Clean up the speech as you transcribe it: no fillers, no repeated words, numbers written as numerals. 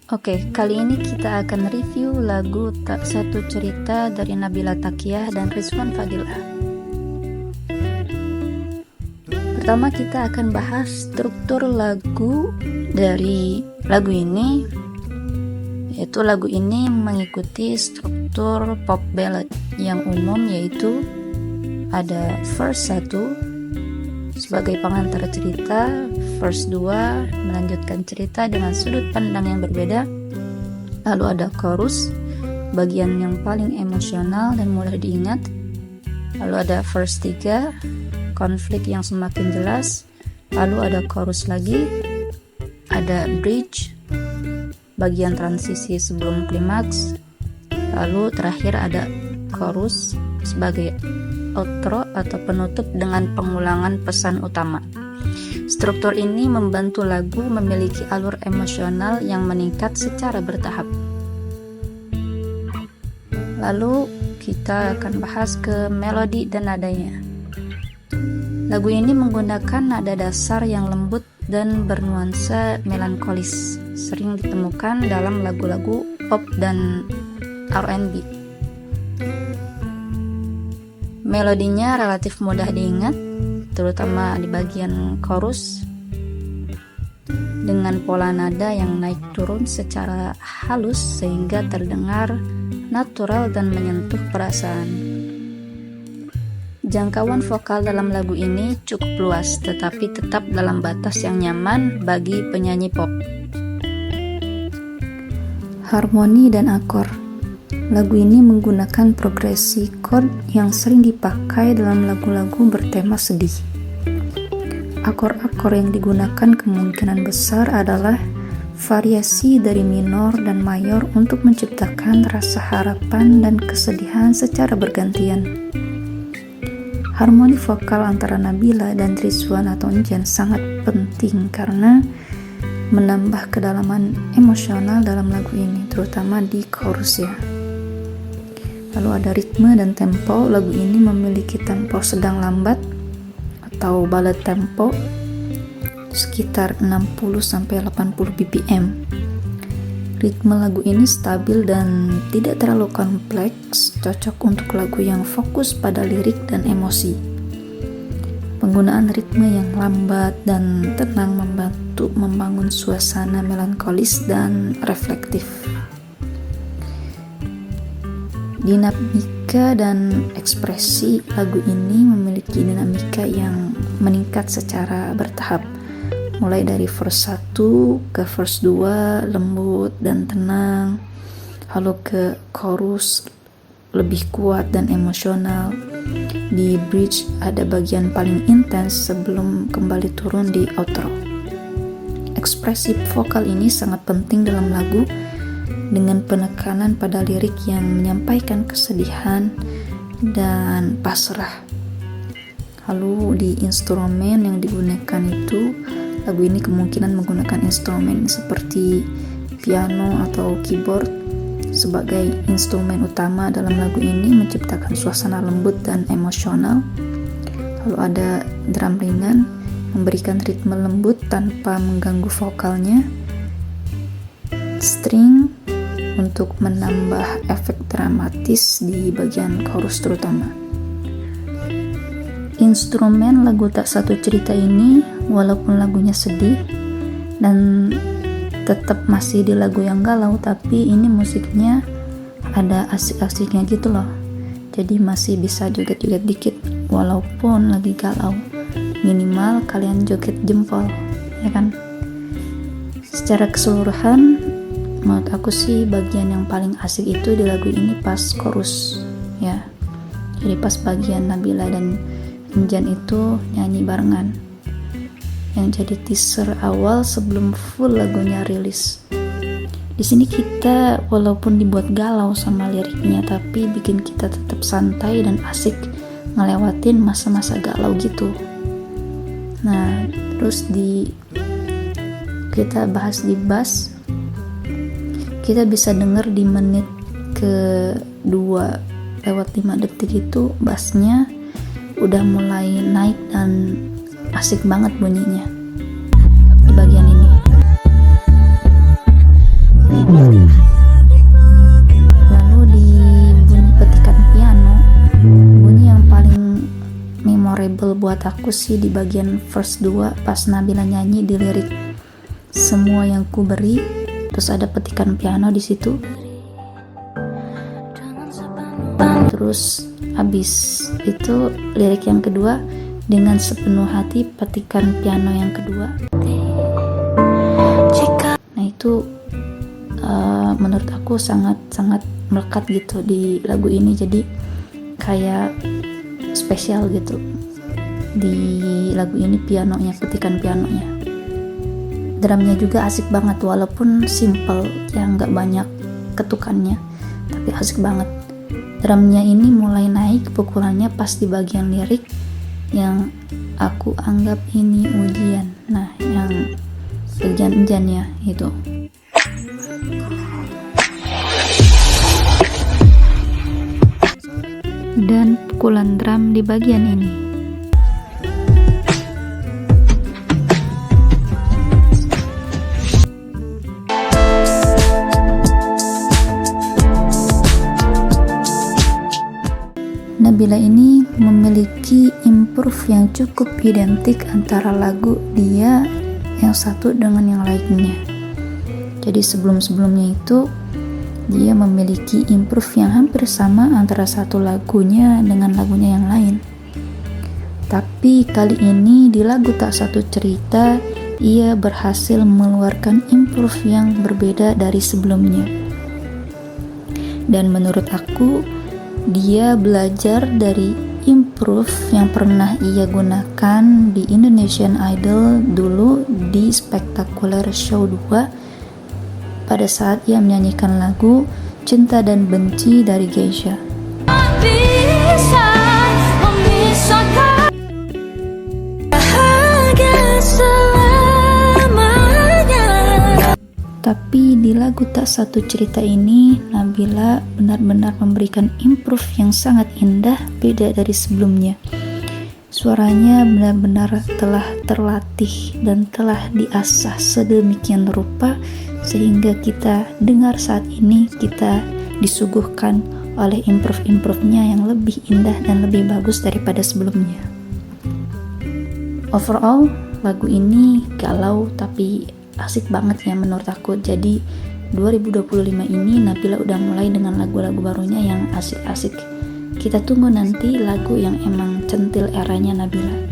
Oke, kali ini kita akan review lagu Tak Satu Cerita dari Nabila Takiah dan Rizwan Fadilah. Pertama kita akan bahas struktur lagu dari lagu ini, yaitu lagu ini mengikuti struktur pop ballad yang umum, yaitu ada verse 1 sebagai pengantar cerita, verse 2 melanjutkan cerita dengan sudut pandang yang berbeda, lalu ada chorus, bagian yang paling emosional dan mudah diingat, lalu ada verse 3, konflik yang semakin jelas, lalu ada chorus lagi, ada bridge, bagian transisi sebelum klimaks, lalu terakhir ada chorus sebagai outro atau penutup dengan pengulangan pesan utama. Struktur ini membantu lagu memiliki alur emosional yang meningkat secara bertahap. Lalu kita akan bahas ke melodi dan nadanya. Lagu ini menggunakan nada dasar yang lembut dan bernuansa melankolis, sering ditemukan dalam lagu-lagu pop dan R&B. Melodinya relatif mudah diingat, terutama di bagian chorus, dengan pola nada yang naik turun secara halus sehingga terdengar natural dan menyentuh perasaan. Jangkauan vokal dalam lagu ini cukup luas, tetapi tetap dalam batas yang nyaman bagi penyanyi pop. Harmoni dan akor. Lagu ini menggunakan progresi chord yang sering dipakai dalam lagu-lagu bertema sedih. Akor-akor yang digunakan kemungkinan besar adalah variasi dari minor dan mayor untuk menciptakan rasa harapan dan kesedihan secara bergantian. Harmoni vokal antara Nabila dan Rizwan atau Njan sangat penting karena menambah kedalaman emosional dalam lagu ini, terutama di chorus ya. Lalu ada ritme dan tempo. Lagu ini memiliki tempo sedang lambat atau ballad tempo sekitar 60-80 bpm. Ritme lagu ini stabil dan tidak terlalu kompleks, cocok untuk lagu yang fokus pada lirik dan emosi. Penggunaan ritme yang lambat dan tenang membantu membangun suasana melankolis dan reflektif. Dinamika dan ekspresi lagu ini memiliki dinamika yang meningkat secara bertahap, mulai dari verse 1 ke verse 2 lembut dan tenang, lalu ke chorus lebih kuat dan emosional. Di bridge ada bagian paling intens sebelum kembali turun di outro. Ekspresi vokal ini sangat penting dalam lagu, dengan penekanan pada lirik yang menyampaikan kesedihan dan pasrah. Lalu di instrumen yang digunakan itu, lagu ini kemungkinan menggunakan instrumen seperti piano atau keyboard sebagai instrumen utama dalam lagu ini, menciptakan suasana lembut dan emosional. Lalu ada drum ringan memberikan ritme lembut tanpa mengganggu vokalnya. String untuk menambah efek dramatis di bagian chorus terutama. Instrumen lagu Tak Satu Cerita ini, walaupun lagunya sedih dan tetap masih di lagu yang galau, tapi ini musiknya ada asik-asiknya gitu loh. Jadi masih bisa joget-joget dikit walaupun lagi galau. Minimal kalian joget jempol, ya kan? Secara keseluruhan, menurut aku sih bagian yang paling asik itu di lagu ini pas chorus ya. Jadi pas bagian Nabila dan Njan itu nyanyi barengan, yang jadi teaser awal sebelum full lagunya rilis. Di sini kita walaupun dibuat galau sama liriknya, tapi bikin kita tetap santai dan asik ngelewatin masa-masa galau gitu. Nah, terus kita bahas di bass. Kita bisa denger di menit ke 2:05 itu bassnya udah mulai naik dan asik banget bunyinya di bagian ini. buat aku sih di bagian verse 2 pas Nabila nyanyi di lirik semua yang ku beri, terus ada petikan piano di situ. Terus habis itu lirik yang kedua, dengan sepenuh hati petikan piano yang kedua. Nah itu menurut aku sangat melekat gitu di lagu ini, jadi kayak spesial gitu di lagu ini pianonya, petikan pianonya. Drumnya juga asik banget walaupun simple ya, nggak banyak ketukannya, tapi asik banget. Drumnya ini mulai naik pukulannya pas di bagian lirik yang aku anggap ini ujian. Nah yang ujian-ujiannya itu. Dan pukulan drum di bagian ini. Nabila ini memiliki improve yang cukup identik antara lagu dia yang satu dengan yang lainnya. Jadi sebelum-sebelumnya itu dia memiliki improve yang hampir sama antara satu lagunya dengan lagunya yang lain. Tapi kali ini di lagu Tak Satu Cerita ia berhasil mengeluarkan improve yang berbeda dari sebelumnya. Dan menurut aku dia belajar dari improve yang pernah ia gunakan di Indonesian Idol dulu di Spektakuler Show 2 pada saat ia menyanyikan lagu Cinta dan Benci dari Geisha. Tapi di lagu Tak Satu Cerita ini Nabila benar-benar memberikan improve yang sangat indah, beda dari sebelumnya. Suaranya benar-benar telah terlatih dan telah diasah sedemikian rupa sehingga kita dengar saat ini kita disuguhkan oleh improve-nya yang lebih indah dan lebih bagus daripada sebelumnya. Overall lagu ini galau tapi asik banget ya menurut aku. Jadi 2025 ini Nabila udah mulai dengan lagu-lagu barunya yang asik-asik. Kita tunggu nanti lagu yang emang centil eranya Nabila.